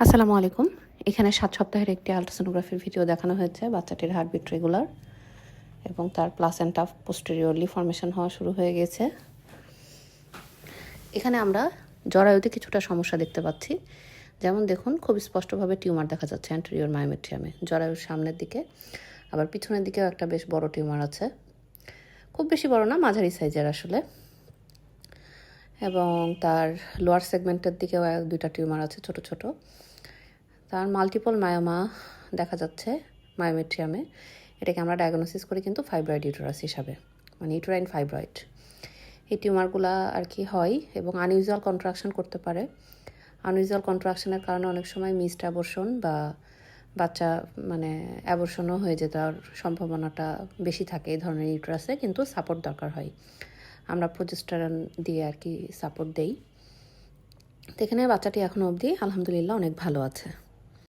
আসসালামু আলাইকুম। এখানে 7 সপ্তাহের একটি আল্ট্রাসোনোগ্রাফির ভিডিও দেখানো হয়েছে। বাচ্চাটির হার্টবিট রেগুলার এবং তার প্লাসেন্টা পোস্টেরিয়রলি ফর্মেশন হওয়া শুরু হয়ে গেছে। এখানে আমরা জরায়ুতে কিছুটা সমস্যা দেখতে পাচ্ছি। যেমন দেখুন, খুব স্পষ্টভাবে টিউমার দেখা যাচ্ছে অ্যান্টেরিয়র মায়োমেট্রিয়ামে, জরায়ুর সামনের দিকে। আবার পিছনের দিকেও একটা বেশ বড় টিউমার আছে, খুব বেশি বড় না, মাঝারি সাইজের আসলে। এবং তার লোয়ার সেগমেন্টের দিকেও 2টা টিউমার আছে ছোট ছোট। তার মাল্টিপল মায়োমা দেখা যাচ্ছে মায়োমেট্রিয়ামে। এটাকে আমরা ডায়াগনোসিস করি কিন্তু ফাইব্রয়েড ইউটেরাস হিসাবে, মানে ইউটেরাইন ফাইব্রয়েড। এই টিউমারগুলা আর কি হয় এবং আনইউজুয়াল কন্ট্রাকশন করতে পারে। আনইউজুয়াল কন্ট্রাকশনের কারণে অনেক সময় মিসড অ্যাবর্শন বা বাচ্চা অ্যাবর্শনও হয়ে যেটার সম্ভাবনাটা বেশি থাকে এই ধরনের ইউটেরাসে, কিন্তু সাপোর্ট দরকার হয়। আমরা প্রোজেস্টেরন দিয়ে আর কি সাপোর্ট দেই। তো এখানে বাচ্চাটি এখনও অবধি আলহামদুলিল্লাহ অনেক ভালো আছে।